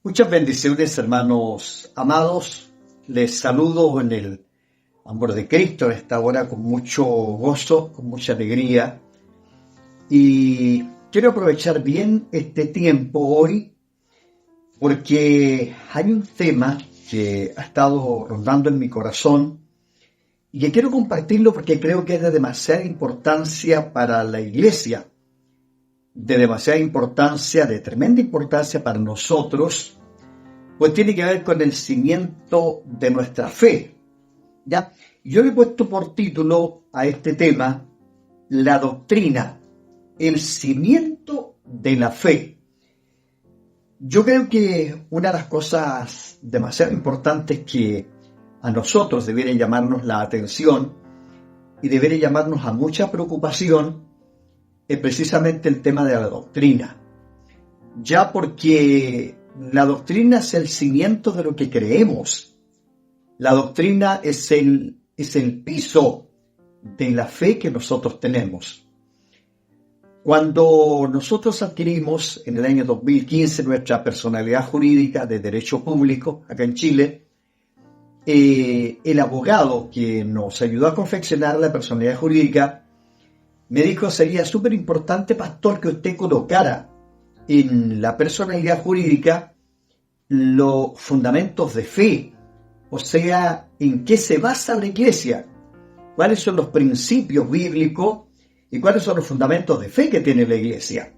Muchas bendiciones, hermanos amados. Les saludo en el amor de Cristo en esta hora con mucho gozo, con mucha alegría. Y quiero aprovechar bien este tiempo hoy porque hay un tema que ha estado rondando en mi corazón y que quiero compartirlo porque creo que es de demasiada importancia para la iglesia, de demasiada importancia, de tremenda importancia para nosotros, pues tiene que ver con el cimiento de nuestra fe. ¿Ya? Yo le he puesto por título a este tema, la doctrina, el cimiento de la fe. Yo creo que una de las cosas demasiado importantes que a nosotros debería llamarnos la atención y debería llamarnos a mucha preocupación es precisamente el tema de la doctrina. Ya porque la doctrina es el cimiento de lo que creemos. La doctrina es el piso de la fe que nosotros tenemos. Cuando nosotros adquirimos en el año 2015 nuestra personalidad jurídica de derecho público acá en Chile, el abogado que nos ayudó a confeccionar la personalidad jurídica me dijo: sería súper importante, pastor, que usted colocara en la personalidad jurídica los fundamentos de fe, o sea, en qué se basa la iglesia, cuáles son los principios bíblicos y cuáles son los fundamentos de fe que tiene la iglesia.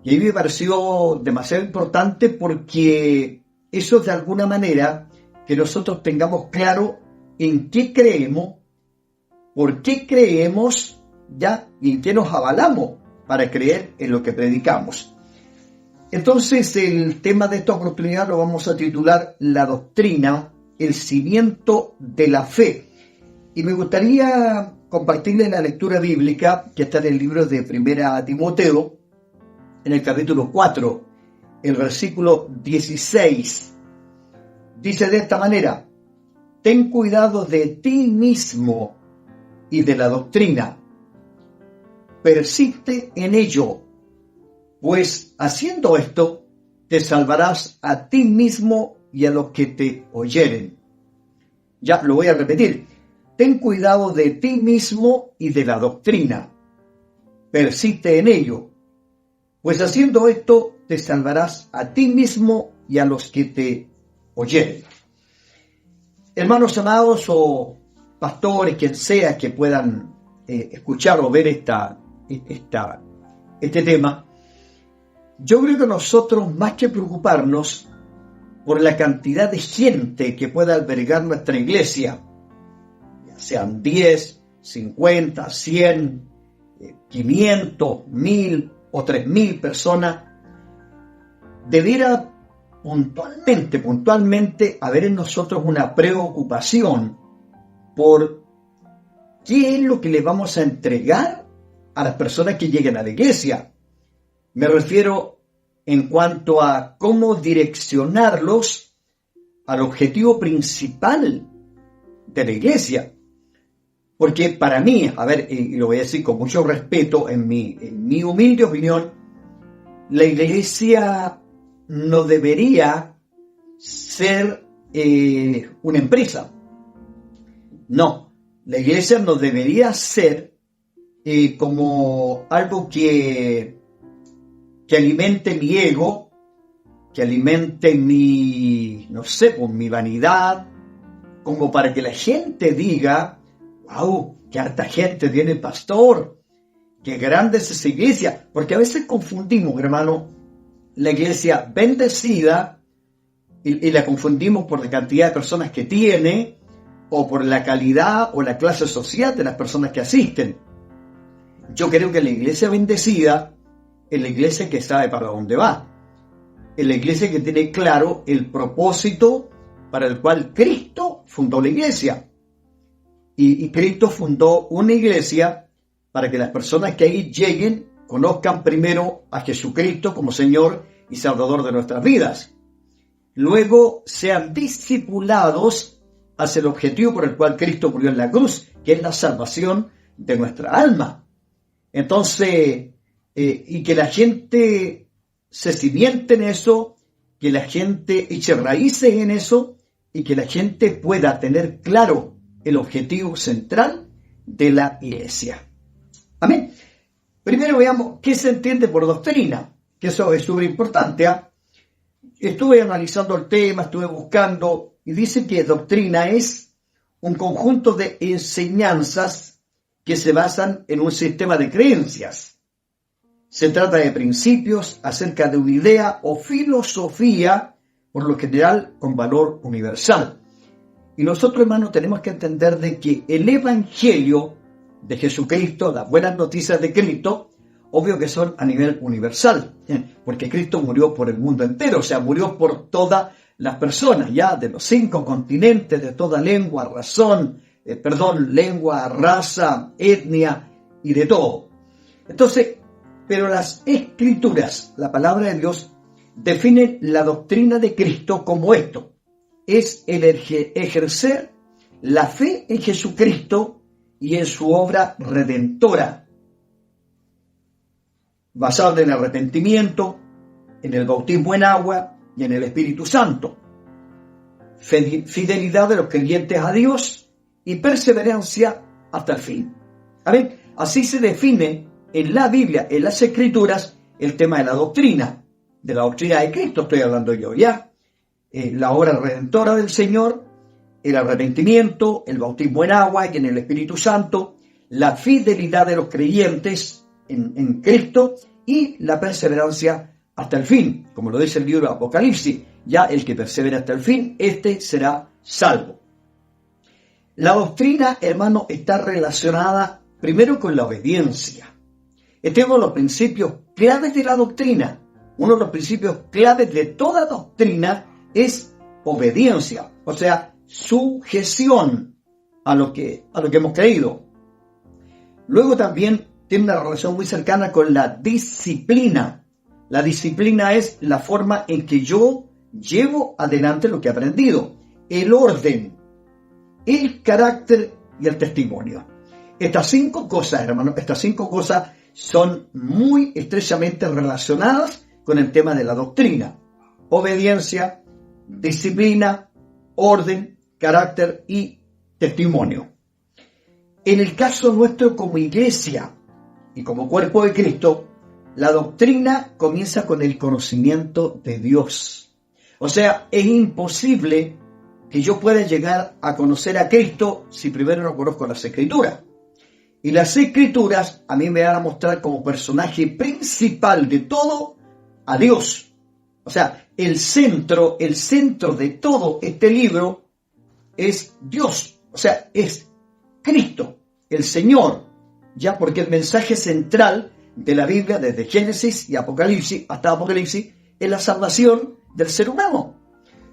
Y a mí me pareció demasiado importante porque eso es de alguna manera que nosotros tengamos claro en qué creemos, por qué creemos, ya, y en qué nos avalamos para creer en lo que predicamos. Entonces, el tema de esta oportunidad lo vamos a titular La doctrina, el cimiento de la fe. Y me gustaría compartirles la lectura bíblica que está en el libro de Primera Timoteo, en el capítulo 4, el versículo 16. Dice de esta manera: ten cuidado de ti mismo y de la doctrina. Persiste en ello, pues haciendo esto te salvarás a ti mismo y a los que te oyeren. Ya lo voy a repetir. Ten cuidado de ti mismo y de la doctrina. Persiste en ello, pues haciendo esto te salvarás a ti mismo y a los que te oyeren. Hermanos amados o pastores, quien sea que puedan escuchar o ver este tema, yo creo que nosotros, más que preocuparnos por la cantidad de gente que pueda albergar nuestra iglesia, ya sean 10, 50, 100, 500, 1000 o 3000 personas, debiera puntualmente haber en nosotros una preocupación por qué es lo que le vamos a entregar a las personas que lleguen a la iglesia. Me refiero en cuanto a cómo direccionarlos al objetivo principal de la iglesia. Porque para mí, y lo voy a decir con mucho respeto, en mi humilde opinión, la iglesia no debería ser una empresa. No, la iglesia no debería ser como algo que alimente mi ego, que alimente mi vanidad, como para que la gente diga: ¡wow! ¡Qué harta gente tiene el pastor! ¡Qué grande es esa iglesia! Porque a veces confundimos, hermano, la iglesia bendecida y la confundimos por la cantidad de personas que tiene o por la calidad o la clase social de las personas que asisten. Yo creo que la iglesia bendecida es la iglesia que sabe para dónde va. Es la iglesia que tiene claro el propósito para el cual Cristo fundó la iglesia. Y Cristo fundó una iglesia para que las personas que ahí lleguen conozcan primero a Jesucristo como Señor y Salvador de nuestras vidas. Luego sean discipulados hacia el objetivo por el cual Cristo murió en la cruz, que es la salvación de nuestra alma. Entonces, y que la gente se simiente en eso que la gente eche raíces en eso y que la gente pueda tener claro el objetivo central de la iglesia. Amén. Primero veamos qué se entiende por doctrina, que eso es súper importante. Estuve analizando el tema, estuve buscando, y dice que doctrina es un conjunto de enseñanzas que se basan en un sistema de creencias. Se trata de principios acerca de una idea o filosofía, por lo general con valor universal. Y nosotros, hermanos, tenemos que entender de que el Evangelio de Jesucristo, las buenas noticias de Cristo, obvio que son a nivel universal, porque Cristo murió por el mundo entero, o sea, murió por todas las personas, ya de los 5 continentes, de toda lengua, lengua, raza, etnia y de todo. Entonces, pero las Escrituras, la palabra de Dios, definen la doctrina de Cristo como esto: es el ejercer la fe en Jesucristo y en su obra redentora, basada en el arrepentimiento, en el bautismo en agua y en el Espíritu Santo, fidelidad de los creyentes a Dios y perseverancia hasta el fin. Amén. Así se define en la Biblia, en las Escrituras, el tema de la doctrina de Cristo estoy hablando yo, ¿ya? La obra redentora del Señor, el arrepentimiento, el bautismo en agua y en el Espíritu Santo, la fidelidad de los creyentes en Cristo y la perseverancia hasta el fin, como lo dice el libro de Apocalipsis. Ya el que persevera hasta el fin, este será salvo. La doctrina, hermano, está relacionada primero con la obediencia. Este es uno de los principios claves de la doctrina. Uno de los principios claves de toda doctrina es obediencia, o sea, sujeción a lo que hemos creído. Luego también tiene una relación muy cercana con la disciplina. La disciplina es la forma en que yo llevo adelante lo que he aprendido, el orden, el carácter y el testimonio. Estas 5 cosas, hermano, son muy estrechamente relacionadas con el tema de la doctrina: obediencia, disciplina, orden, carácter y testimonio. En el caso nuestro como iglesia y como cuerpo de Cristo, la doctrina comienza con el conocimiento de Dios. O sea, es imposible que yo pueda llegar a conocer a Cristo si primero no conozco las Escrituras. Y las Escrituras a mí me van a mostrar como personaje principal de todo a Dios. O sea, el centro de todo este libro es Dios. O sea, es Cristo, el Señor. Ya, porque el mensaje central de la Biblia, desde Génesis y Apocalipsis hasta Apocalipsis, es la salvación del ser humano.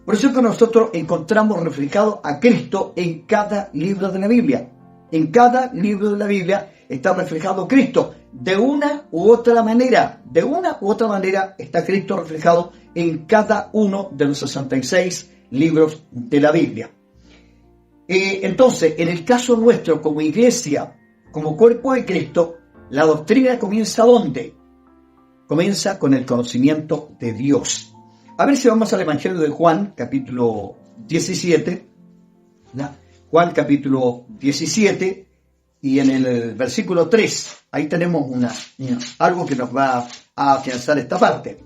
Por eso es que nosotros encontramos reflejado a Cristo en cada libro de la Biblia. En cada libro de la Biblia está reflejado Cristo. De una u otra manera está Cristo reflejado en cada uno de los 66 libros de la Biblia. Entonces, en el caso nuestro como iglesia, como cuerpo de Cristo, la doctrina comienza ¿dónde? Comienza con el conocimiento de Dios. A ver si vamos al Evangelio de Juan, capítulo 17, ¿no? Juan capítulo 17, y en el versículo 3, ahí tenemos algo que nos va a afianzar esta parte.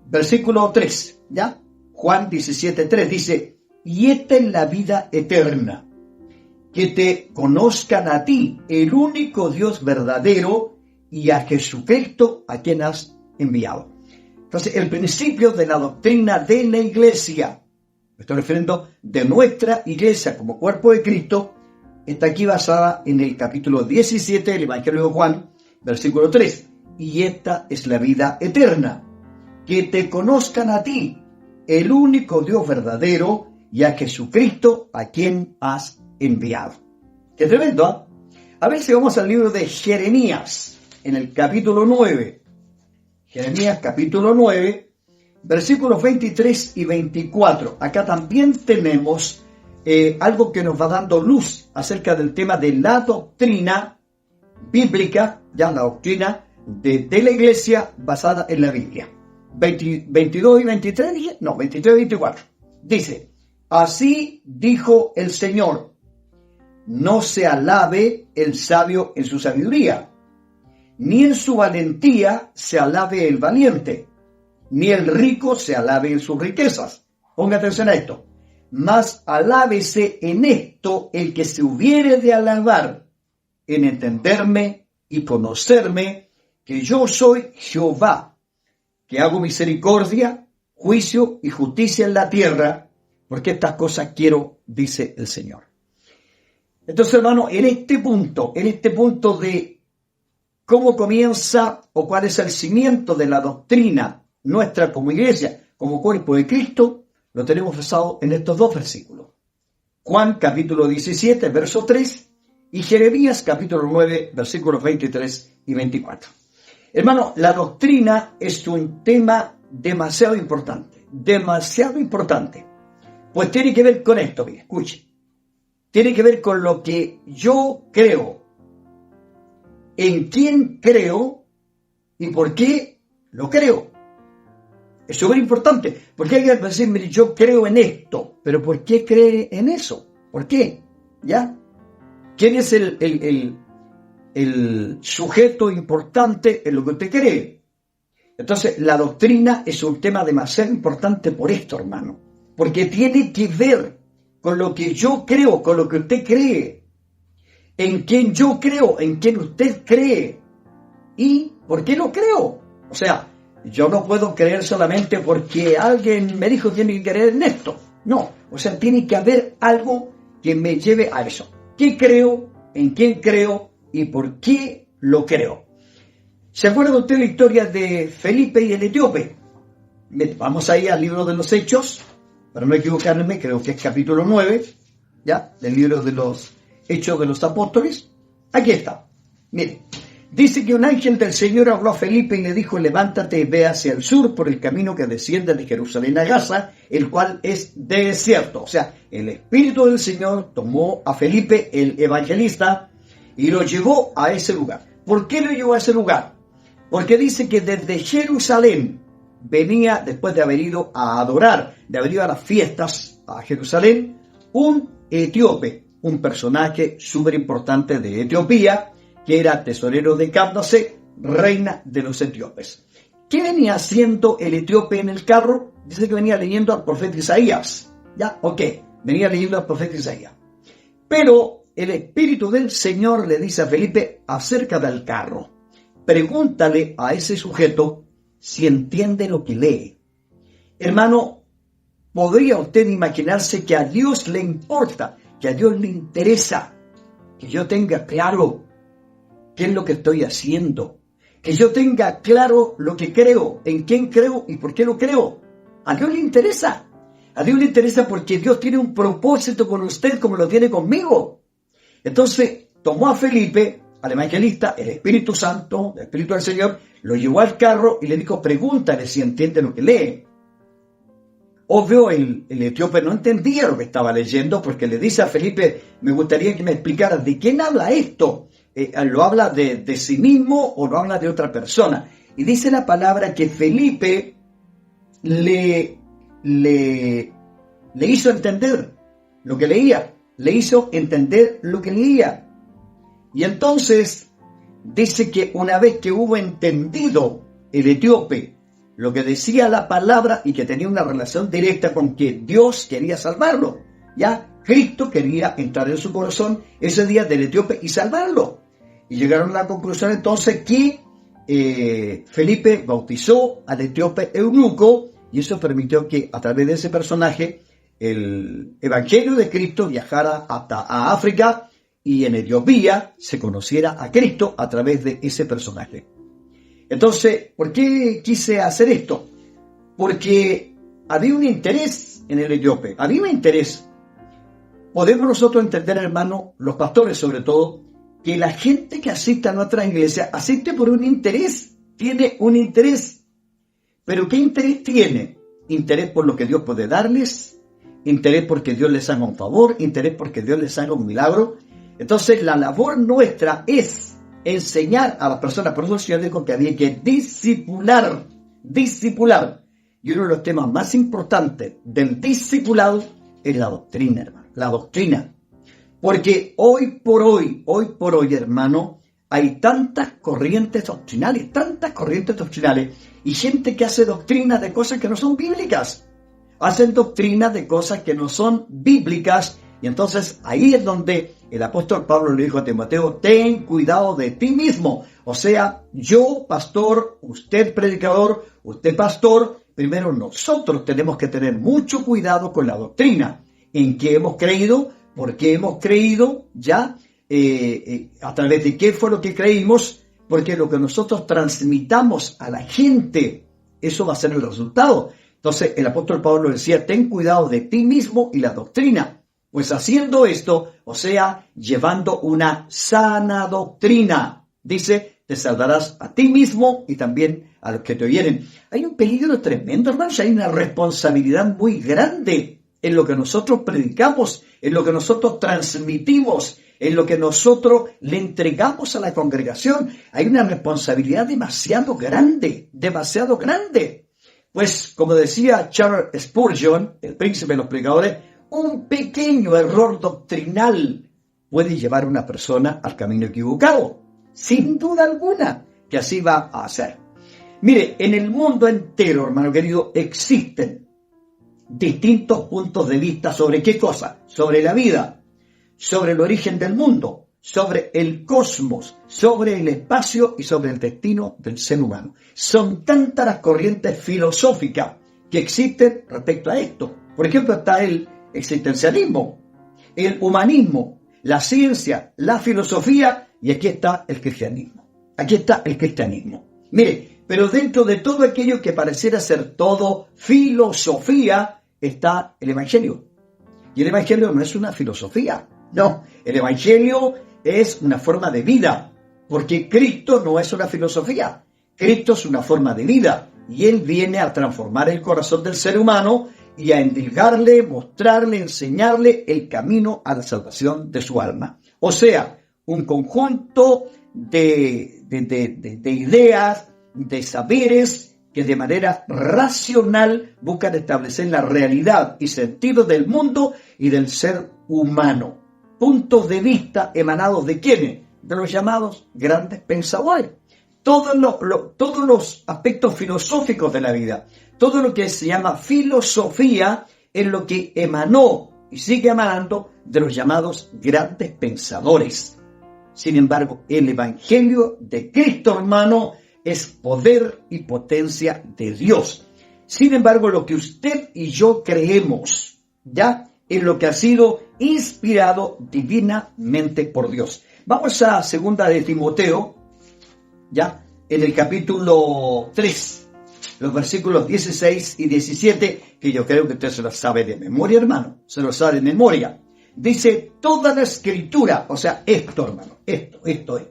Versículo 3, ¿ya? Juan 17, 3 dice: y esta es la vida eterna, que te conozcan a ti, el único Dios verdadero, y a Jesucristo, a quien has enviado. Entonces, el principio de la doctrina de la iglesia, me estoy refiriendo de nuestra iglesia como cuerpo de Cristo, está aquí basada en el capítulo 17 del Evangelio de Juan, versículo 3. Y esta es la vida eterna, que te conozcan a ti, el único Dios verdadero, y a Jesucristo, a quien has enviado. ¡Qué tremendo! A ver si vamos al libro de Jeremías, en el capítulo 9. Jeremías capítulo 9, versículos 23 y 24. Acá también tenemos algo que nos va dando luz acerca del tema de la doctrina bíblica, ya la doctrina de la iglesia basada en la Biblia. 22 y 23, dije, no, 23 y 24. Dice, así dijo el Señor, no se alabe el sabio en su sabiduría, ni en su valentía se alabe el valiente, ni el rico se alabe en sus riquezas. Ponga atención a esto. Mas alábese en esto el que se hubiere de alabar, en entenderme y conocerme, que yo soy Jehová, que hago misericordia, juicio y justicia en la tierra, porque estas cosas quiero, dice el Señor. Entonces, hermano, en este punto de cómo comienza o cuál es el cimiento de la doctrina nuestra como iglesia, como cuerpo de Cristo, lo tenemos basado en estos dos versículos. Juan capítulo 17, verso 3, y Jeremías capítulo 9, versículos 23 y 24. Hermano, la doctrina es un tema demasiado importante, pues tiene que ver con esto, mire, escuche, tiene que ver con lo que yo creo, en quién creo y por qué lo creo. Es súper importante, porque hay que decir, mire, yo creo en esto, pero ¿por qué cree en eso? ¿Por qué? ¿Ya? ¿Quién es el sujeto importante en lo que usted cree? Entonces, la doctrina es un tema demasiado importante por esto, hermano, porque tiene que ver con lo que yo creo, con lo que usted cree, en quién yo creo, en quién usted cree y por qué lo creo. O sea, yo no puedo creer solamente porque alguien me dijo que tiene que creer en esto. No, o sea, tiene que haber algo que me lleve a eso. ¿Qué creo? ¿En quién creo? ¿Y por qué lo creo? ¿Se acuerda usted la historia de Felipe y el etíope? Vamos ahí al libro de los Hechos, para no equivocarme, creo que es capítulo 9, ¿ya? Del libro de los Hechos de los Apóstoles. Aquí está. Mire, dice que un ángel del Señor habló a Felipe y le dijo, levántate y ve hacia el sur por el camino que desciende de Jerusalén a Gaza, el cual es desierto. O sea, el Espíritu del Señor tomó a Felipe, el evangelista, y lo llevó a ese lugar. ¿Por qué lo llevó a ese lugar? Porque dice que desde Jerusalén venía, después de haber ido a adorar, de haber ido a las fiestas a Jerusalén, un etíope, un personaje súper importante de Etiopía, que era tesorero de Candace, reina de los etíopes. ¿Qué venía haciendo el etíope en el carro? Dice que venía leyendo al profeta Isaías. ¿Ya? Ok, venía leyendo al profeta Isaías. Pero el Espíritu del Señor le dice a Felipe, acerca del carro, pregúntale a ese sujeto si entiende lo que lee. Hermano, ¿podría usted imaginarse que a Dios le importa, que a Dios le interesa que yo tenga claro qué es lo que estoy haciendo? Que yo tenga claro lo que creo, en quién creo y por qué lo creo. A Dios le interesa. A Dios le interesa porque Dios tiene un propósito con usted como lo tiene conmigo. Entonces, tomó a Felipe, al evangelista, el Espíritu Santo, el Espíritu del Señor, lo llevó al carro y le dijo, pregúntale si entiende lo que lee. Obvio, el etíope no entendía lo que estaba leyendo porque le dice a Felipe, me gustaría que me explicaras de quién habla esto. ¿Lo habla de sí mismo o lo habla de otra persona? Y dice la palabra que Felipe le hizo entender lo que leía. Le hizo entender lo que leía. Y entonces dice que una vez que hubo entendido el etíope lo que decía la palabra y que tenía una relación directa con que Dios quería salvarlo, ya Cristo quería entrar en su corazón ese día del etíope y salvarlo. Y llegaron a la conclusión entonces que Felipe bautizó al etíope eunuco y eso permitió que a través de ese personaje el evangelio de Cristo viajara hasta a África y en Etiopía se conociera a Cristo a través de ese personaje. Entonces, ¿por qué quise hacer esto? Porque había un interés en el etíope, había un interés. Podemos nosotros entender, hermano, los pastores sobre todo, que la gente que asiste a nuestra iglesia asiste por un interés, tiene un interés. ¿Pero qué interés tiene? Interés por lo que Dios puede darles, interés porque Dios les haga un favor, interés porque Dios les haga un milagro. Entonces, la labor nuestra es enseñar a las personas. Por eso el Señor dijo que había que discipular discipular. Y uno de los temas más importantes del discipulado es la doctrina, hermano. La doctrina. Porque hoy por hoy, hermano, hay tantas corrientes doctrinales, y gente que hace doctrinas de cosas que no son bíblicas. Hacen doctrinas de cosas que no son bíblicas. Y entonces ahí es donde el apóstol Pablo le dijo a Timoteo, ten cuidado de ti mismo. O sea, yo, pastor, usted, predicador, usted, pastor, primero nosotros tenemos que tener mucho cuidado con la doctrina. ¿En qué hemos creído? ¿Por qué hemos creído? ¿Ya? ¿A través de qué fue lo que creímos? Porque lo que nosotros transmitamos a la gente, eso va a ser el resultado. Entonces el apóstol Pablo decía, ten cuidado de ti mismo y la doctrina. Pues haciendo esto, o sea, llevando una sana doctrina, dice, te salvarás a ti mismo y también a los que te oyeren. Hay un peligro tremendo, hermanos, hay una responsabilidad muy grande en lo que nosotros predicamos, en lo que nosotros transmitimos, en lo que nosotros le entregamos a la congregación. Hay una responsabilidad demasiado grande. Pues, como decía Charles Spurgeon, el príncipe de los predicadores, un pequeño error doctrinal puede llevar a una persona al camino equivocado. Sin duda alguna que así va a ser. Mire, en el mundo entero, hermano querido, existen distintos puntos de vista sobre qué cosa, sobre la vida, sobre el origen del mundo, sobre el cosmos, sobre el espacio y sobre el destino del ser humano. Son tantas las corrientes filosóficas que existen respecto a esto. Por ejemplo, está el existencialismo, el humanismo, la ciencia, la filosofía y aquí está el cristianismo. Mire, pero dentro de todo aquello que pareciera ser todo filosofía está el Evangelio. Y el Evangelio no es una filosofía, no, el Evangelio es una forma de vida, porque Cristo no es una filosofía, Cristo es una forma de vida y Él viene a transformar el corazón del ser humano y a endilgarle, mostrarle, enseñarle el camino a la salvación de su alma. O sea, un conjunto de ideas, de saberes que de manera racional buscan establecer la realidad y sentido del mundo y del ser humano. Puntos de vista emanados ¿de quiénes? De los llamados grandes pensadores. Todos los aspectos filosóficos de la vida, todo lo que se llama filosofía es lo que emanó y sigue emanando de los llamados grandes pensadores. Sin embargo, el Evangelio de Cristo, hermano, es poder y potencia de Dios. Sin embargo, lo que usted y yo creemos, ya, es lo que ha sido inspirado divinamente por Dios. Vamos a 2 de Timoteo, ya, en el capítulo 3, los versículos 16 y 17, que yo creo que usted se lo sabe de memoria, hermano, se lo sabe de memoria. Dice, toda la escritura, o sea, esto, hermano, esto,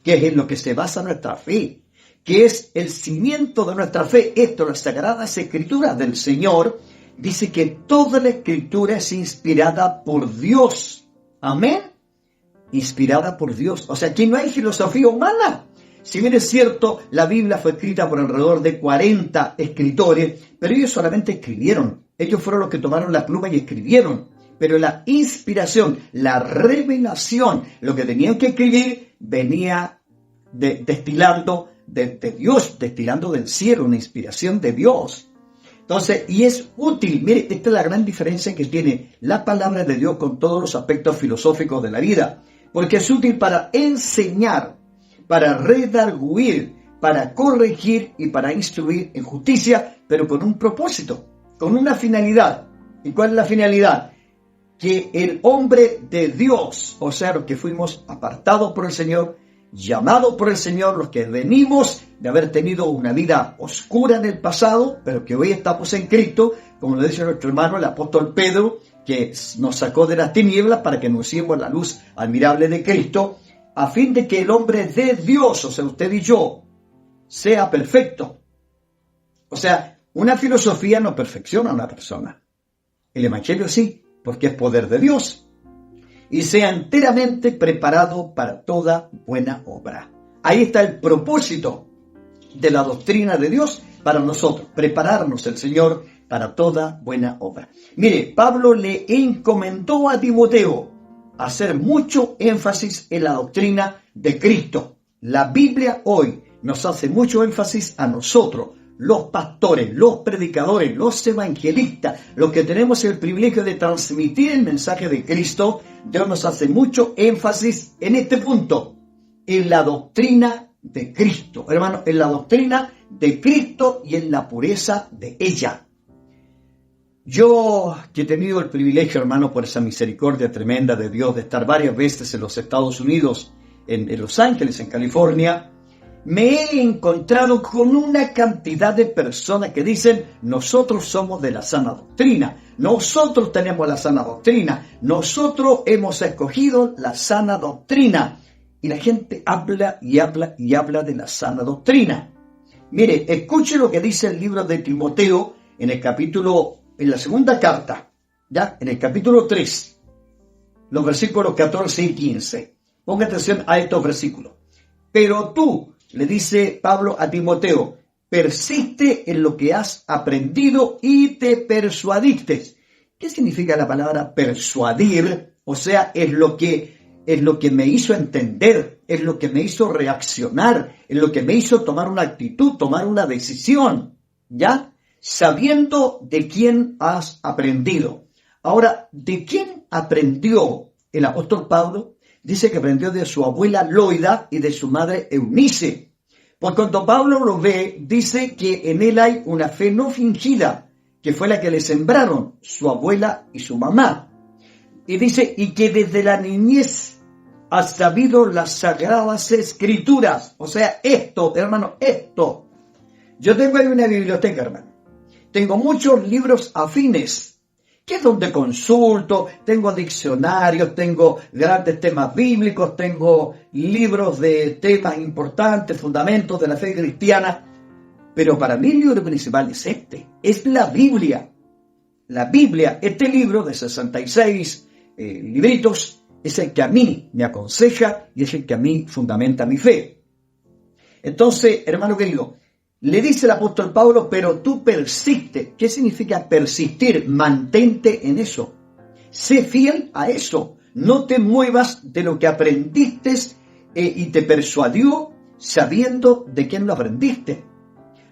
que es en lo que se basa nuestra fe, que es el cimiento de nuestra fe, esto, las sagradas escrituras del Señor, dice que toda la escritura es inspirada por Dios. Amén. Inspirada por Dios. O sea, aquí no hay filosofía humana. Si bien es cierto, la Biblia fue escrita por alrededor de 40 escritores, pero ellos solamente escribieron. Ellos fueron los que tomaron la pluma y escribieron. Pero la inspiración, la revelación, lo que tenían que escribir, venía destilando de Dios, destilando del cielo, una inspiración de Dios. Entonces, y es útil, mire, esta es la gran diferencia que tiene la palabra de Dios con todos los aspectos filosóficos de la vida, porque es útil para enseñar, para redarguir, para corregir y para instruir en justicia, pero con un propósito, con una finalidad. ¿Y cuál es la finalidad? Que el hombre de Dios, o sea, los que fuimos apartados por el Señor, llamados por el Señor, los que venimos de haber tenido una vida oscura en el pasado, pero que hoy estamos en Cristo, como lo dice nuestro hermano el apóstol Pedro, que nos sacó de las tinieblas para que nos hiciéramos la luz admirable de Cristo, a fin de que el hombre de Dios, o sea, usted y yo, sea perfecto. O sea, una filosofía no perfecciona a una persona. El Evangelio sí, porque es poder de Dios. Y sea enteramente preparado para toda buena obra. Ahí está el propósito de la doctrina de Dios, para nosotros, prepararnos el Señor para toda buena obra. Mire, Pablo le encomendó a Timoteo hacer mucho énfasis en la doctrina de Cristo. La Biblia hoy nos hace mucho énfasis a nosotros, los pastores, los predicadores, los evangelistas, los que tenemos el privilegio de transmitir el mensaje de Cristo. Dios nos hace mucho énfasis en este punto, en la doctrina de Cristo, hermano, en la doctrina de Cristo y en la pureza de ella. Yo, que he tenido el privilegio, hermano, por esa misericordia tremenda de Dios, de estar varias veces en los Estados Unidos, en Los Ángeles, en California, me he encontrado con una cantidad de personas que dicen: nosotros somos de la sana doctrina, nosotros tenemos la sana doctrina, nosotros hemos escogido la sana doctrina. Y la gente habla y habla y habla de la sana doctrina. Mire, escuche lo que dice el libro de Timoteo en la segunda carta, ya, en el capítulo 3, los versículos 14 y 15. Ponga atención a estos versículos. Pero tú, le dice Pablo a Timoteo, persiste en lo que has aprendido y te persuadiste. ¿Qué significa la palabra persuadir? O sea, es lo que me hizo entender, es lo que me hizo reaccionar, es lo que me hizo tomar una actitud, tomar una decisión, ¿ya? Sabiendo de quién has aprendido. Ahora, ¿de quién aprendió el apóstol Pablo? Dice que aprendió de su abuela Loida y de su madre Eunice. Por cuanto Pablo lo ve, dice que en él hay una fe no fingida, que fue la que le sembraron su abuela y su mamá. Y dice, y que desde la niñez ha sabido las sagradas escrituras. O sea, esto, hermano, esto. Yo tengo ahí una biblioteca, hermano. Tengo muchos libros afines, que es donde consulto, tengo diccionarios, tengo grandes temas bíblicos, tengo libros de temas importantes, fundamentos de la fe cristiana. Pero para mí el libro principal es este, es la Biblia. La Biblia, este libro de 66 libritos, es el que a mí me aconseja y es el que a mí fundamenta mi fe. Entonces, hermano querido, le dice el apóstol Pablo, pero tú persiste. ¿Qué significa persistir? Mantente en eso. Sé fiel a eso. No te muevas de lo que aprendiste y te persuadió sabiendo de quién lo aprendiste.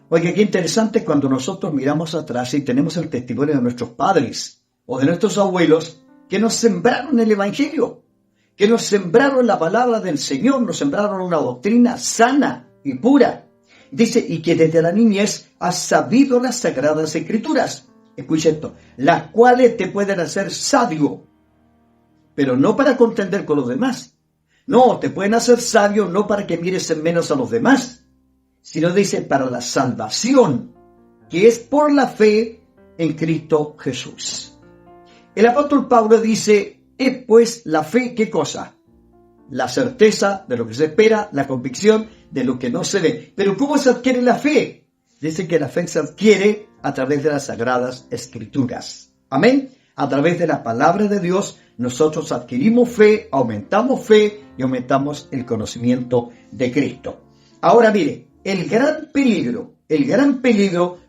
Oiga, qué interesante cuando nosotros miramos atrás y tenemos el testimonio de nuestros padres o de nuestros abuelos que nos sembraron el Evangelio, que nos sembraron la palabra del Señor, nos sembraron una doctrina sana y pura. Dice, y que desde la niñez has sabido las sagradas escrituras. Escucha esto, las cuales te pueden hacer sabio, pero no para contender con los demás. No, te pueden hacer sabio no para que mires en menos a los demás, sino dice para la salvación, que es por la fe en Cristo Jesús. El apóstol Pablo dice, es pues la fe, ¿qué cosa? La certeza de lo que se espera, la convicción de lo que no se ve. Pero ¿cómo se adquiere la fe? Dice que la fe se adquiere a través de las sagradas escrituras. Amén. A través de la palabra de Dios nosotros adquirimos fe, aumentamos fe y aumentamos el conocimiento de Cristo. Ahora mire, el gran peligro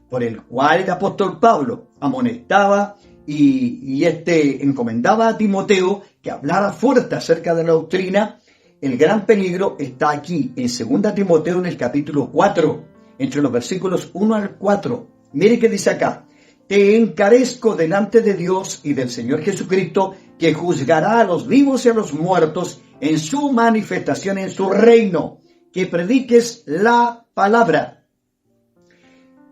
por el cual el apóstol Pablo amonestaba y encomendaba a Timoteo que hablara fuerte acerca de la doctrina, el gran peligro está aquí en 2 Timoteo en el capítulo 4, entre los versículos 1 al 4. Mire que dice acá, te encarezco delante de Dios y del Señor Jesucristo, que juzgará a los vivos y a los muertos en su manifestación en su reino, que prediques la palabra.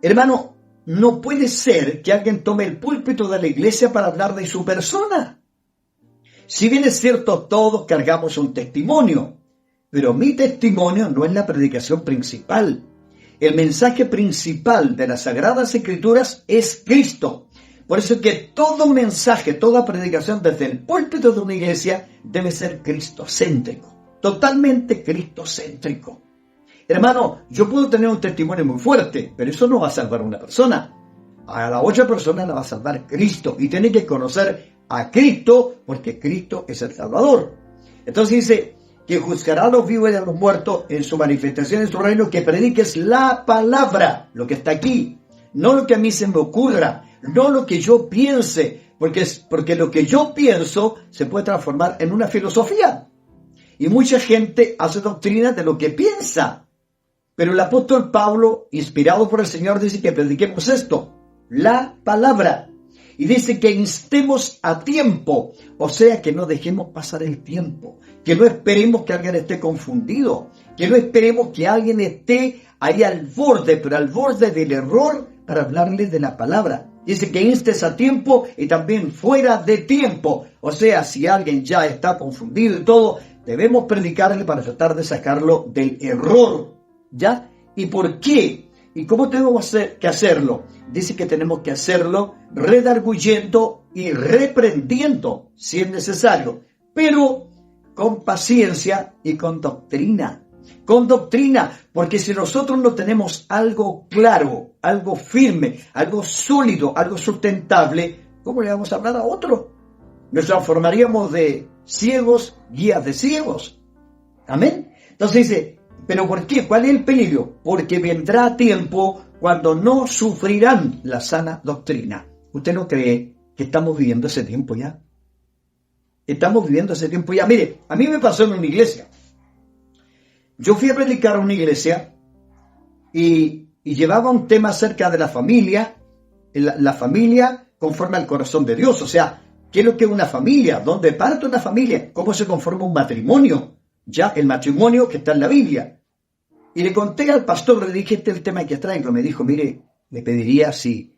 Hermano, no puede ser que alguien tome el púlpito de la iglesia para hablar de su persona. Si bien es cierto, todos cargamos un testimonio, pero mi testimonio no es la predicación principal. El mensaje principal de las Sagradas Escrituras es Cristo. Por eso es que todo mensaje, toda predicación desde el púlpito de una iglesia debe ser cristocéntrico, totalmente cristocéntrico. Hermano, yo puedo tener un testimonio muy fuerte, pero eso no va a salvar a una persona. A la otra persona la va a salvar Cristo y tiene que conocer a Cristo porque Cristo es el Salvador. Entonces dice que juzgará a los vivos y a los muertos en su manifestación en su reino, que prediques la palabra, lo que está aquí, no lo que a mí se me ocurra, no lo que yo piense, porque lo que yo pienso se puede transformar en una filosofía. Y mucha gente hace doctrina de lo que piensa. Pero el apóstol Pablo, inspirado por el Señor, dice que prediquemos esto, la palabra. Y dice que instemos a tiempo, o sea, que no dejemos pasar el tiempo, que no esperemos que alguien esté confundido, que no esperemos que alguien esté ahí al borde, pero al borde del error, para hablarle de la palabra. Dice que instes a tiempo y también fuera de tiempo. O sea, si alguien ya está confundido y todo, debemos predicarle para tratar de sacarlo del error. ¿Ya? ¿Y por qué? ¿Y cómo tenemos que hacerlo? Dice que tenemos que hacerlo redarguyendo y reprendiendo, si es necesario, pero con paciencia y con doctrina. Con doctrina, porque si nosotros no tenemos algo claro, algo firme, algo sólido, algo sustentable, ¿cómo le vamos a hablar a otro? Nos transformaríamos de ciegos, guías de ciegos. ¿Amén? Entonces dice, ¿pero por qué? ¿Cuál es el peligro? Porque vendrá tiempo cuando no sufrirán la sana doctrina. ¿Usted no cree que estamos viviendo ese tiempo ya? Estamos viviendo ese tiempo ya. Mire, a mí me pasó en una iglesia. Yo fui a predicar a una iglesia y llevaba un tema acerca de la familia conforme al corazón de Dios. O sea, ¿qué es lo que es una familia? ¿Dónde parte una familia? ¿Cómo se conforma un matrimonio? Ya, el matrimonio que está en la Biblia. Y le conté al pastor, le dije, este es el tema que traigo. Me dijo, mire, le pediría si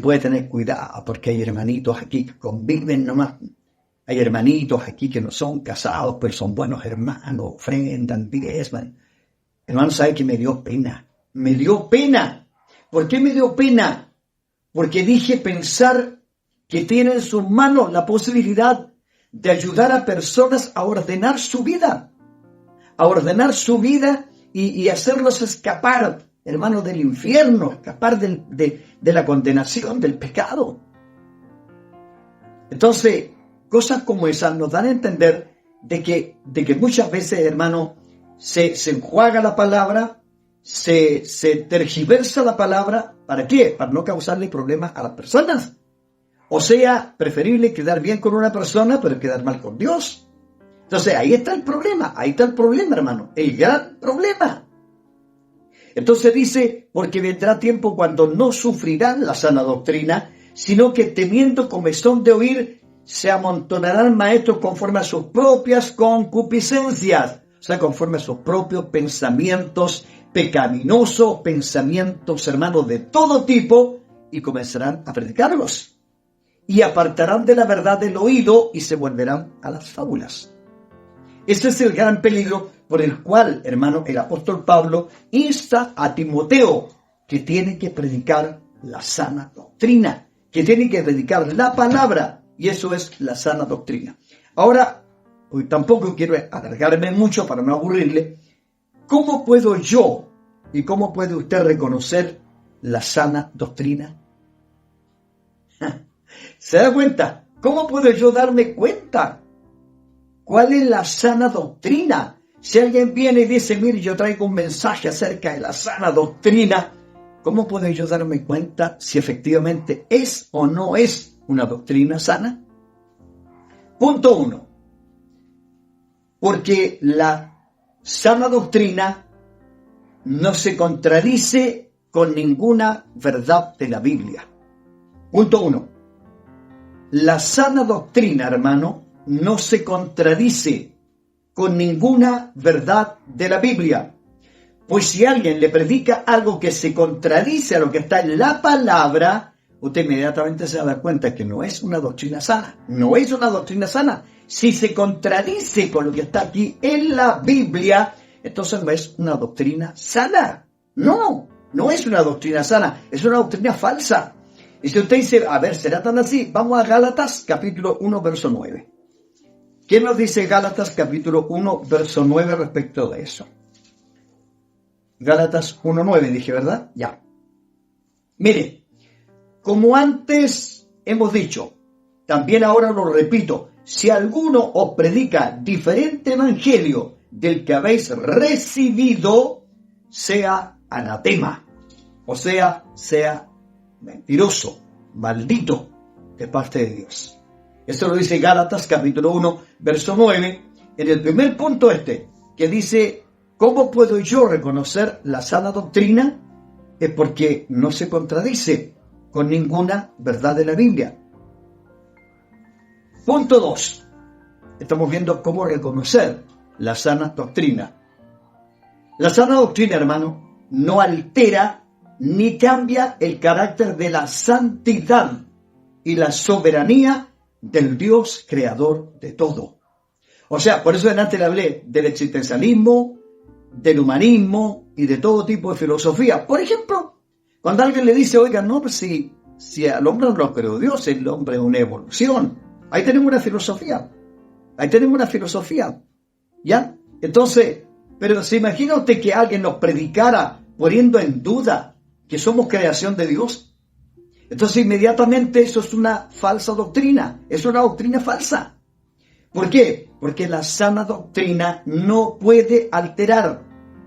puede tener cuidado, porque hay hermanitos aquí que conviven nomás. Hay hermanitos aquí que no son casados, pero son buenos hermanos, ofrendan, diezman. Hermano, ¿sabe que me dio pena? Me dio pena. ¿Por qué me dio pena? Porque dije pensar que tiene en sus manos la posibilidad de ayudar a personas a ordenar su vida. A ordenar su vida y hacerlos escapar, hermano, del infierno, escapar de la condenación, del pecado. Entonces, cosas como esas nos dan a entender de que muchas veces, hermano, se enjuaga la palabra, se tergiversa la palabra. ¿Para qué? Para no causarle problemas a las personas. O sea, preferible quedar bien con una persona, pero quedar mal con Dios. Entonces, ahí está el problema, hermano, el gran problema. Entonces dice, porque vendrá tiempo cuando no sufrirán la sana doctrina, sino que teniendo comezón de oír, se amontonarán maestros conforme a sus propias concupiscencias, o sea, conforme a sus propios pensamientos pecaminosos, pensamientos, hermanos, de todo tipo, y comenzarán a predicarlos. Y apartarán de la verdad del oído y se volverán a las fábulas. Ese es el gran peligro por el cual, hermano, el apóstol Pablo insta a Timoteo que tiene que predicar la sana doctrina, que tiene que predicar la palabra. Y eso es la sana doctrina. Ahora, hoy tampoco quiero alargarme mucho para no aburrirle. ¿Cómo puedo yo y cómo puede usted reconocer la sana doctrina? ¿Se da cuenta? ¿Cómo puedo yo darme cuenta? ¿Cuál es la sana doctrina? Si alguien viene y dice, mire, yo traigo un mensaje acerca de la sana doctrina, ¿cómo puedo yo darme cuenta si efectivamente es o no es una doctrina sana? Punto 1. Porque la sana doctrina no se contradice con ninguna verdad de la Biblia. Punto 1. La sana doctrina, hermano, no se contradice con ninguna verdad de la Biblia. Pues si alguien le predica algo que se contradice a lo que está en la palabra, usted inmediatamente se va a dar cuenta que no es una doctrina sana. No es una doctrina sana. Si se contradice con lo que está aquí en la Biblia, entonces no es una doctrina sana. No es una doctrina sana. Es una doctrina falsa. Y si usted dice, a ver, ¿será tan así? Vamos a Gálatas, capítulo 1, verso 9. ¿Qué nos dice Gálatas, capítulo 1, verso 9 respecto de eso? Gálatas 1, 9, dije, ¿verdad? Ya. Mire, como antes hemos dicho, también ahora lo repito, si alguno os predica diferente evangelio del que habéis recibido, sea anatema, o sea mentiroso, maldito de parte de Dios. Esto lo dice Gálatas capítulo 1, verso 9, en el primer punto que dice, ¿cómo puedo yo reconocer la sana doctrina? Es porque no se contradice con ninguna verdad de la Biblia. Punto 2. Estamos viendo cómo reconocer la sana doctrina. La sana doctrina, hermano, no altera ni cambia el carácter de la santidad y la soberanía del Dios creador de todo. O sea, por eso antes le hablé del existencialismo, del humanismo y de todo tipo de filosofía. Por ejemplo, cuando alguien le dice, oiga, no, pues si al hombre no lo creó Dios, el hombre es una evolución. Ahí tenemos una filosofía. ¿Ya? Entonces, pero ¿se imagina usted que alguien nos predicara poniendo en duda que somos creación de Dios? Entonces, inmediatamente eso es una falsa doctrina. Es una doctrina falsa. ¿Por qué? Porque la sana doctrina no puede alterar,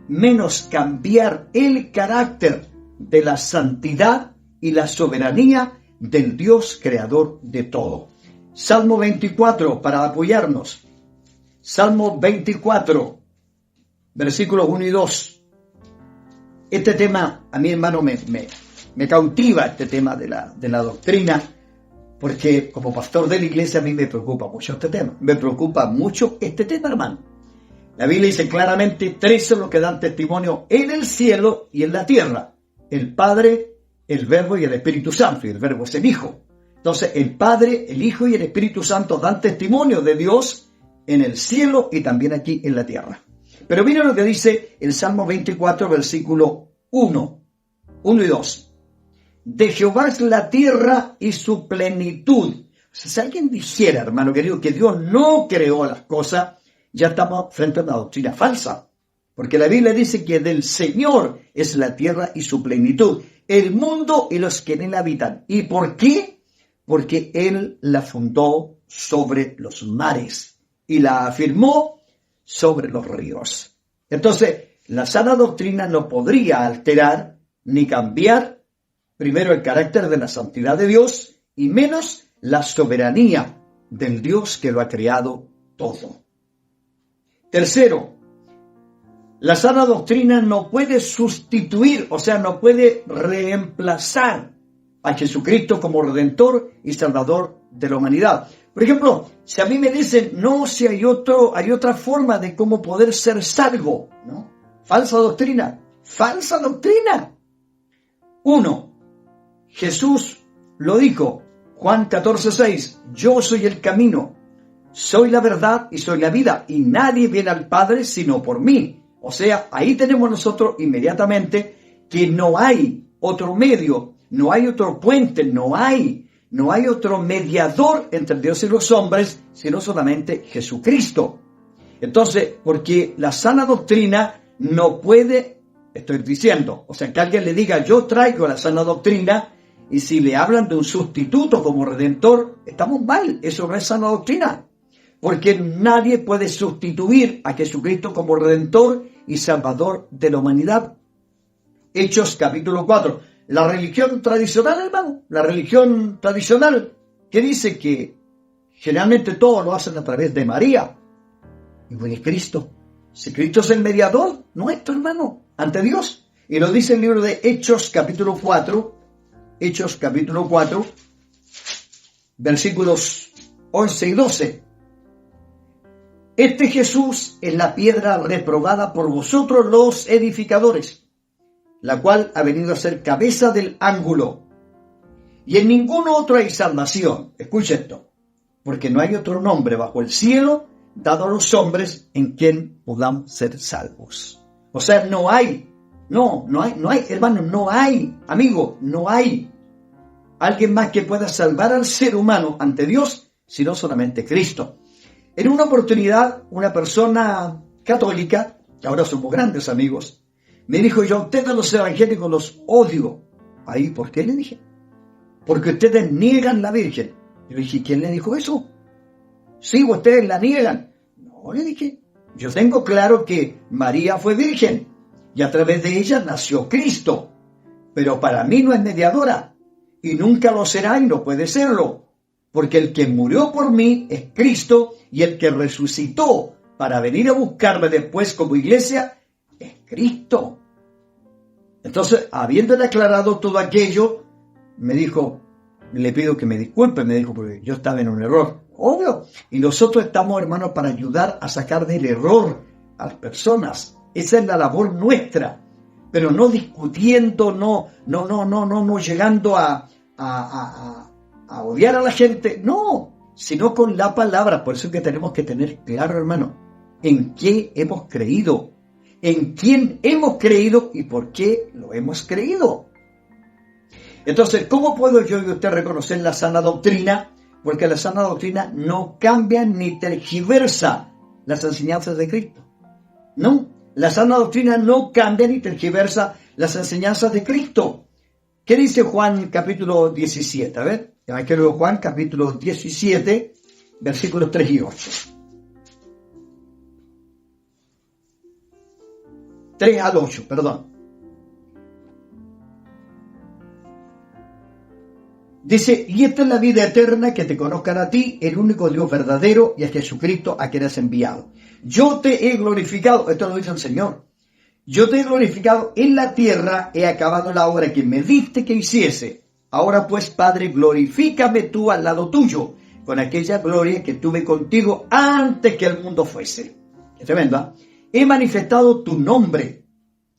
menos cambiar el carácter de la santidad y la soberanía del Dios creador de todo. Salmo 24, para apoyarnos. Salmo 24, versículos 1 y 2. Este tema, a mi hermano, me cautiva este tema de la doctrina, porque como pastor de la iglesia a mí me preocupa mucho este tema. Me preocupa mucho este tema, hermano. La Biblia dice claramente, 3 son los que dan testimonio en el cielo y en la tierra. El Padre, el Verbo y el Espíritu Santo. Y el Verbo es el Hijo. Entonces, el Padre, el Hijo y el Espíritu Santo dan testimonio de Dios en el cielo y también aquí en la tierra. Pero mira lo que dice el Salmo 24, versículo 1 y 2. De Jehová es la tierra y su plenitud. O sea, si alguien dijera, hermano querido, que Dios no creó las cosas, ya estamos frente a una doctrina falsa. Porque la Biblia dice que del Señor es la tierra y su plenitud, el mundo y los que en él habitan. ¿Y por qué? Porque Él la fundó sobre los mares y la afirmó sobre los ríos. Entonces, la sana doctrina no podría alterar ni cambiar, primero, el carácter de la santidad de Dios y menos la soberanía del Dios que lo ha creado todo. Tercero, la sana doctrina no puede sustituir, o sea, no puede reemplazar a Jesucristo como Redentor y Salvador de la humanidad. Por ejemplo, si a mí me dicen, no, si hay otra forma de cómo poder ser salvo, ¿no? Falsa doctrina. 1. Jesús lo dijo, Juan 14:6, yo soy el camino, soy la verdad y soy la vida, y nadie viene al Padre sino por mí. O sea, ahí tenemos nosotros inmediatamente que no hay otro medio, no hay otro puente, no hay otro mediador entre Dios y los hombres, sino solamente Jesucristo. Entonces, porque la sana doctrina no puede, estoy diciendo, o sea, que alguien le diga, yo traigo la sana doctrina, y si le hablan de un sustituto como Redentor, estamos mal, eso no es sana doctrina. Porque nadie puede sustituir a Jesucristo como Redentor y Salvador de la humanidad. Hechos capítulo 4. La religión tradicional, hermano, la religión tradicional, que dice que generalmente todo lo hacen a través de María y de Cristo. Si Cristo es el mediador nuestro, hermano, ante Dios. Y lo dice el libro de Hechos capítulo 4, versículos 11 y 12. Este Jesús es la piedra reprobada por vosotros los edificadores, la cual ha venido a ser cabeza del ángulo. Y en ningún otro hay salvación. Escucha esto. Porque no hay otro nombre bajo el cielo dado a los hombres en quien podamos ser salvos. O sea, no hay, hermano, no hay, amigo, no hay alguien más que pueda salvar al ser humano ante Dios, sino solamente Cristo. En una oportunidad, una persona católica, que ahora somos grandes amigos, me dijo, yo a ustedes los evangélicos los odio. Ahí, ¿por qué? Le dije. Porque ustedes niegan la Virgen. Yo le dije, ¿quién le dijo eso? Sí, ustedes la niegan. No, le dije, yo tengo claro que María fue virgen y a través de ella nació Cristo. Pero para mí no es mediadora y nunca lo será y no puede serlo. Porque el que murió por mí es Cristo y el que resucitó para venir a buscarme después como iglesia es Cristo. Entonces, habiéndole aclarado todo aquello, me dijo, le pido que me disculpe, me dijo, porque yo estaba en un error. Obvio. Y nosotros estamos, hermanos, para ayudar a sacar del error a las personas. Esa es la labor nuestra. Pero no discutiendo, no llegando a odiar a la gente. No, sino con la palabra. Por eso es que tenemos que tener claro, hermano, en qué hemos creído, en quién hemos creído y por qué lo hemos creído. Entonces, ¿cómo puedo yo y usted reconocer la sana doctrina? Porque la sana doctrina no cambia ni tergiversa las enseñanzas de Cristo. No, la sana doctrina no cambia ni tergiversa las enseñanzas de Cristo. ¿Qué dice Juan capítulo 17? A ver, Evangelio de Juan capítulo 17, versículos 3 y 8. 3 al 8, perdón. Dice, y esta es la vida eterna, que te conozcan a ti, el único Dios verdadero, y a Jesucristo a quien has enviado. Yo te he glorificado, esto lo dice el Señor, yo te he glorificado en la tierra, he acabado la obra que me diste que hiciese. Ahora pues, Padre, glorifícame tú al lado tuyo, con aquella gloria que tuve contigo antes que el mundo fuese. Es tremendo, ¿eh? He manifestado tu nombre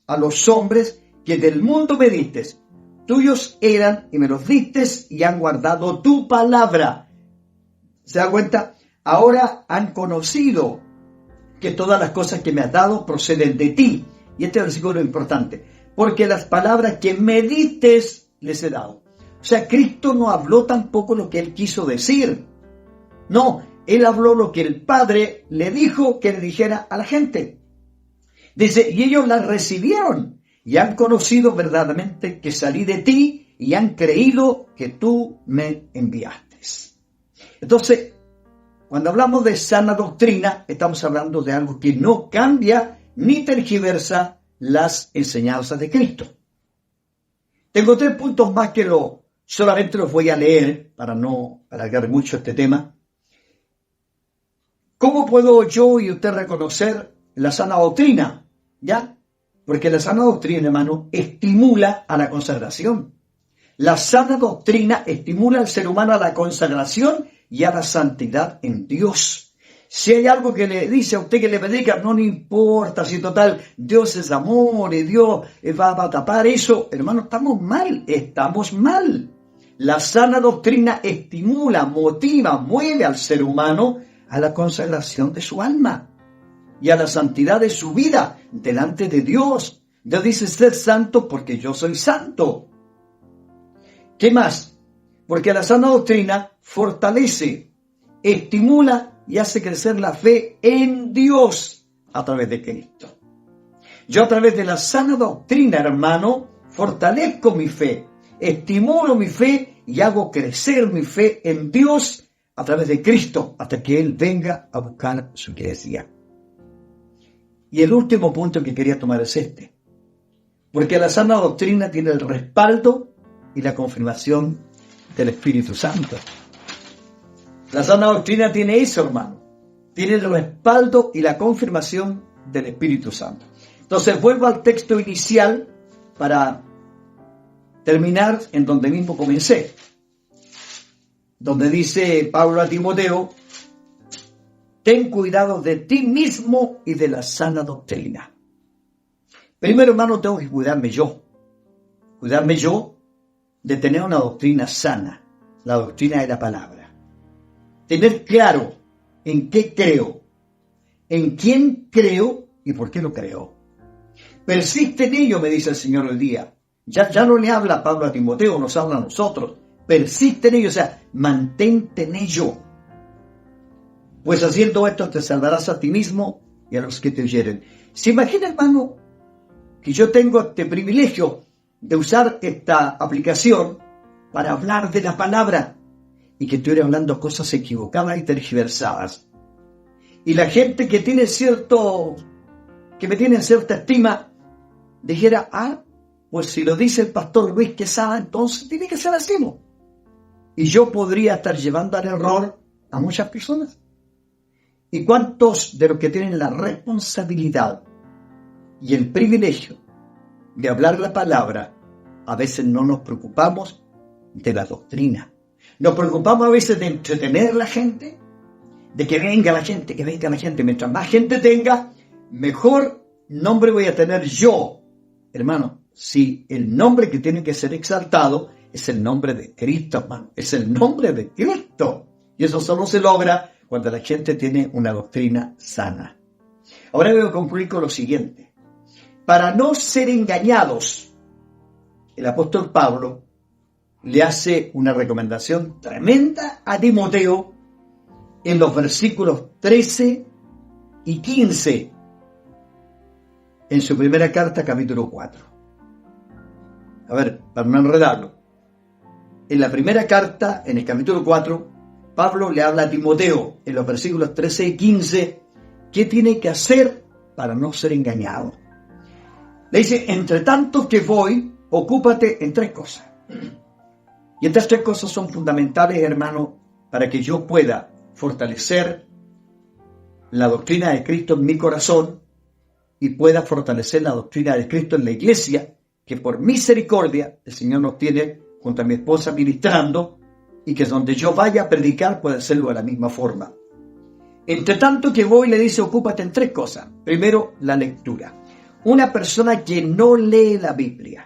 a los hombres que del mundo me diste. Tuyos eran y me los diste y han guardado tu palabra. ¿Se da cuenta? Ahora han conocido que todas las cosas que me has dado proceden de ti. Y este versículo es importante. Porque las palabras que me diste les he dado. O sea, Cristo no habló tampoco lo que él quiso decir. No, él habló lo que el Padre le dijo que le dijera a la gente. Dice, y ellos las recibieron. Y han conocido verdaderamente que salí de ti y han creído que tú me enviaste. Entonces, cuando hablamos de sana doctrina, estamos hablando de algo que no cambia ni tergiversa las enseñanzas de Cristo. Tengo 3 puntos más que solamente los voy a leer para no alargar mucho este tema. ¿Cómo puedo yo y usted reconocer la sana doctrina? ¿Ya? Porque la sana doctrina, hermano, estimula a la consagración. La sana doctrina estimula al ser humano a la consagración y a la santidad en Dios. Si hay algo que le dice a usted que le predica, no le importa si total Dios es amor y Dios va a tapar eso, hermano, estamos mal. La sana doctrina estimula, motiva, mueve al ser humano a la consagración de su alma y a la santidad de su vida delante de Dios. Dios dice, sed santo porque yo soy santo. ¿Qué más? Porque la sana doctrina fortalece, estimula y hace crecer la fe en Dios a través de Cristo. Yo a través de la sana doctrina, hermano, fortalezco mi fe, estimulo mi fe y hago crecer mi fe en Dios a través de Cristo hasta que Él venga a buscar su iglesia. Y el último punto que quería tomar es este. Porque la sana doctrina tiene el respaldo y la confirmación del Espíritu Santo. La sana doctrina tiene eso, hermano. Tiene el respaldo y la confirmación del Espíritu Santo. Entonces vuelvo al texto inicial para terminar en donde mismo comencé. Donde dice Pablo a Timoteo, ten cuidado de ti mismo y de la sana doctrina. Primero, hermano, tengo que cuidarme yo. Cuidarme yo de tener una doctrina sana. La doctrina de la palabra. Tener claro en qué creo, en quién creo y por qué lo creo. Persiste en ello, me dice el Señor hoy día. Ya no le habla Pablo a Timoteo, nos habla a nosotros. Persiste en ello, o sea, mantente en ello. Pues haciendo esto te salvarás a ti mismo y a los que te oyeren. ¿Se imagina, hermano, que yo tengo este privilegio de usar esta aplicación para hablar de la palabra? y que estuviera hablando cosas equivocadas y tergiversadas. Y la gente que me tiene cierta estima, dijera, pues si lo dice el pastor Luis Quesada, entonces tiene que ser así, ¿no? Y yo podría estar llevando al error a muchas personas. ¿Y cuántos de los que tienen la responsabilidad y el privilegio de hablar la palabra, a veces no nos preocupamos de la doctrina? Nos preocupamos a veces de entretener a la gente, de que venga la gente, que venga la gente. Mientras más gente tenga, mejor nombre voy a tener yo. Hermano, si el nombre que tiene que ser exaltado es el nombre de Cristo, hermano. Es el nombre de Cristo. Y eso solo se logra cuando la gente tiene una doctrina sana. Ahora voy a concluir con lo siguiente. Para no ser engañados, el apóstol Pablo le hace una recomendación tremenda a Timoteo en los versículos 13 y 15 en su primera carta, capítulo 4. A ver, para no enredarlo. En la primera carta, en el capítulo 4, Pablo le habla a Timoteo en los versículos 13 y 15 qué tiene que hacer para no ser engañado. Le dice, entre tanto que voy, ocúpate en 3 cosas. Y estas 3 cosas son fundamentales, hermano, para que yo pueda fortalecer la doctrina de Cristo en mi corazón y pueda fortalecer la doctrina de Cristo en la iglesia, que por misericordia el Señor nos tiene junto a mi esposa ministrando, y que donde yo vaya a predicar puede hacerlo de la misma forma. Entre tanto que voy, le dice, ocúpate en 3 cosas. Primero, la lectura. Una persona que no lee la Biblia,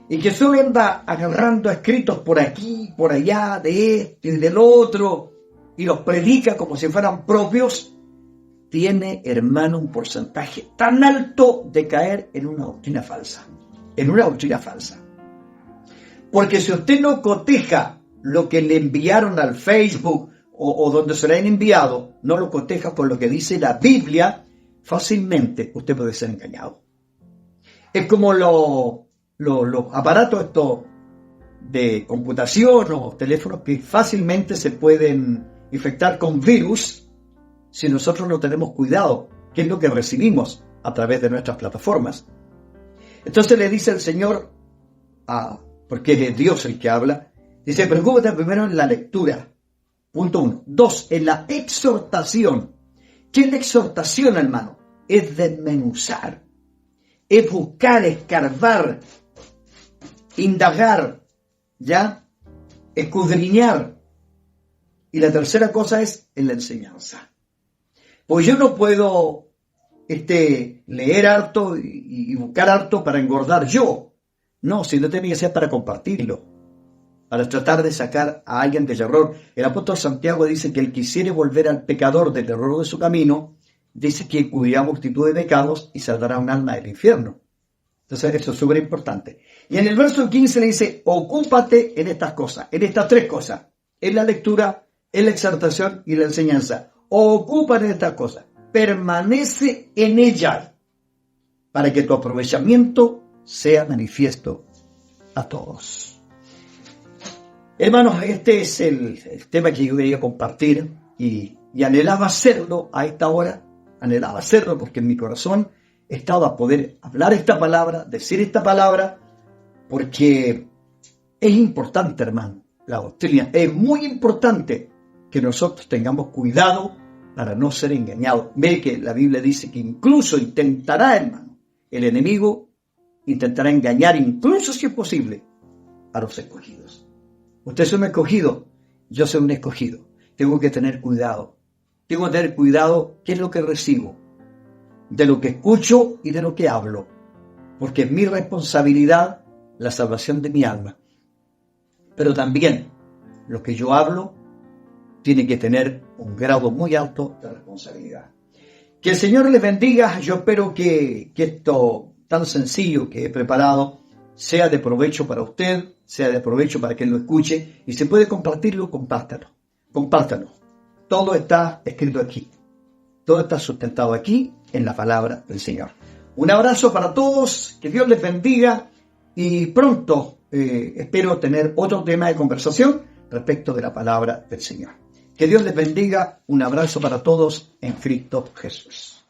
y que solo anda agarrando escritos por aquí, por allá, de este y del otro, y los predica como si fueran propios, tiene, hermano, un porcentaje tan alto de caer en una doctrina falsa. Porque si usted no coteja lo que le enviaron al Facebook o donde se le han enviado, no lo coteja con lo que dice la Biblia, fácilmente usted puede ser engañado. Es como los aparatos estos de computación o teléfonos que fácilmente se pueden infectar con virus si nosotros no tenemos cuidado, que es lo que recibimos a través de nuestras plataformas. Entonces le dice el Señor, porque es Dios el que habla, dice, preocúpate primero en la lectura. Punto 1. 2. En la exhortación. ¿Qué es la exhortación, hermano? Es desmenuzar, es buscar, escarbar, indagar, ¿ya? Escudriñar. Y la tercera cosa es en la enseñanza. Pues yo no puedo leer harto y buscar harto para engordar yo. No, sino tiene que ser para compartirlo, para tratar de sacar a alguien del error. El apóstol Santiago dice que el quisiere volver al pecador del error de su camino, dice que cubrirá multitud de pecados y saldrá un alma del infierno. Entonces eso es súper importante. Y en el verso 15 le dice, ocúpate en estas cosas, en estas 3 cosas, en la lectura, en la exhortación y la enseñanza. Ocúpate en estas cosas, permanece en ellas, para que tu aprovechamiento sea manifiesto a todos. Hermanos, este es el tema que yo quería compartir y anhelaba hacerlo a esta hora, anhelaba hacerlo porque en mi corazón estaba poder hablar esta palabra, decir esta palabra, porque es importante, hermano, la doctrina. Es muy importante que nosotros tengamos cuidado para no ser engañados. Ve que la Biblia dice que incluso intentará, hermano, el enemigo intentará engañar, incluso si es posible, a los escogidos. Usted es un escogido, yo soy un escogido. Tengo que tener cuidado. Tengo que tener cuidado qué es lo que recibo, de lo que escucho y de lo que hablo, porque es mi responsabilidad la salvación de mi alma. Pero también lo que yo hablo tiene que tener un grado muy alto de responsabilidad. Que el Señor les bendiga. Yo espero que esto tan sencillo que he preparado sea de provecho para usted, sea de provecho para quien lo escuche, y si puede compartirlo, compártalo. Todo está escrito aquí. Todo está sustentado aquí en la palabra del Señor. Un abrazo para todos, que Dios les bendiga y pronto espero tener otro tema de conversación respecto de la palabra del Señor. Que Dios les bendiga. Un abrazo para todos en Cristo Jesús.